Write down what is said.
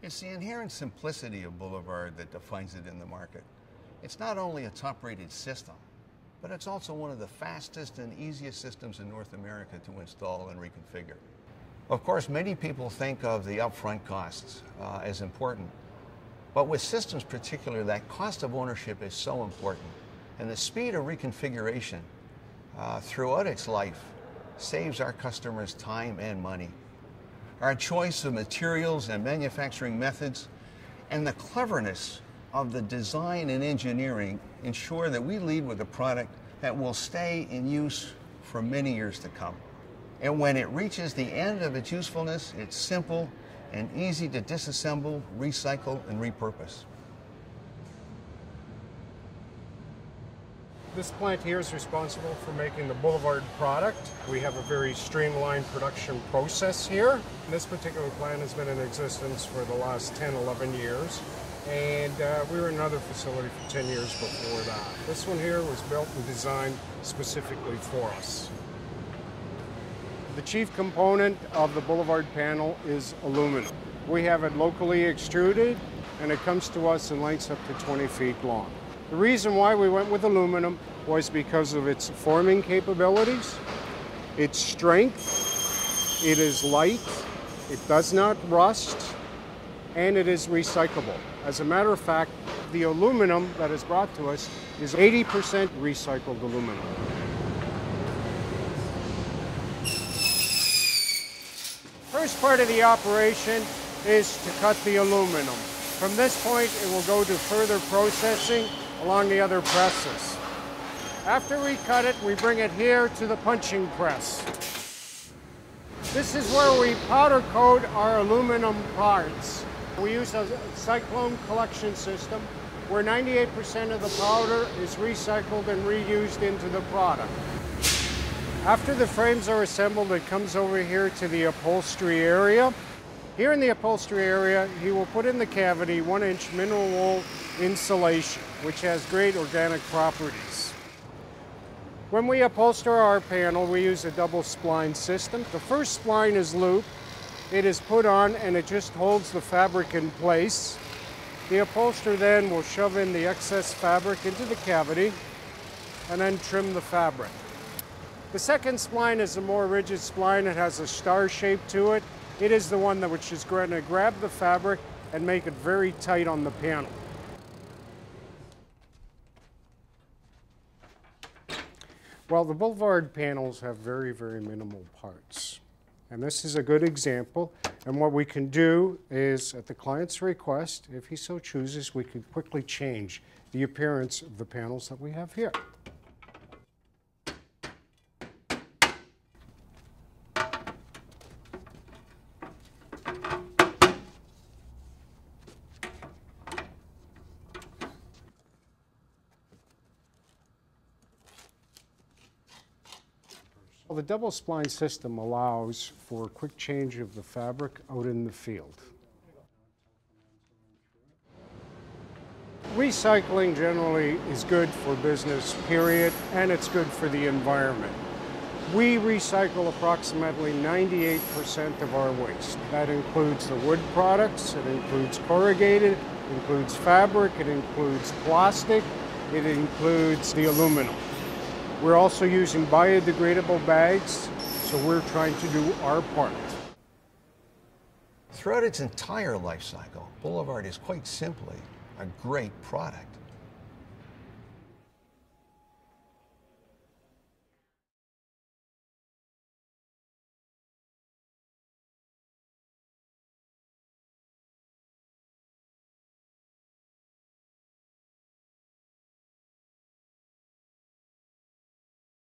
It's the inherent simplicity of Boulevard that defines it in the market. It's not only a top-rated system, but it's also one of the fastest and easiest systems in North America to install and reconfigure. Of course, many people think of the upfront costs as important, but with systems particularly, that cost of ownership is so important, and the speed of reconfiguration throughout its life saves our customers time and money. Our choice of materials and manufacturing methods and the cleverness of the design and engineering ensure that we lead with a product that will stay in use for many years to come. And when it reaches the end of its usefulness, it's simple and easy to disassemble, recycle, and repurpose. This plant here is responsible for making the Boulevard product. We have a very streamlined production process here. This particular plant has been in existence for the last 10, 11 years. And we were in another facility for 10 years before that. This one here was built and designed specifically for us. The chief component of the Boulevard panel is aluminum. We have it locally extruded, and it comes to us in lengths up to 20 feet long. The reason why we went with aluminum was because of its forming capabilities, its strength, it is light, it does not rust, and it is recyclable. As a matter of fact, the aluminum that is brought to us is 80% recycled aluminum. First part of the operation is to cut the aluminum. From this point, it will go to further processing along the other presses. After we cut it, we bring it here to the punching press. This is where we powder coat our aluminum parts. We use a cyclone collection system where 98% of the powder is recycled and reused into the product. After the frames are assembled, it comes over here to the upholstery area. Here in the upholstery area, he will put in the cavity 1-inch mineral wool insulation, which has great organic properties. When we upholster our panel, we use a double spline system. The first spline is looped. It is put on and it just holds the fabric in place. The upholsterer then will shove in the excess fabric into the cavity and then trim the fabric. The second spline is a more rigid spline. It has a star shape to it. It is the one which is going to grab the fabric and make it very tight on the panel. Well, the Boulevard panels have very, very minimal parts. And this is a good example. And what we can do is, at the client's request, if he so chooses, we can quickly change the appearance of the panels that we have here. Well, the double spline system allows for a quick change of the fabric out in the field. Recycling generally is good for business, period, and it's good for the environment. We recycle approximately 98% of our waste. That includes the wood products, it includes corrugated, it includes fabric, it includes plastic, it includes the aluminum. We're also using biodegradable bags, so we're trying to do our part. Throughout its entire life cycle, Boulevard is quite simply a great product.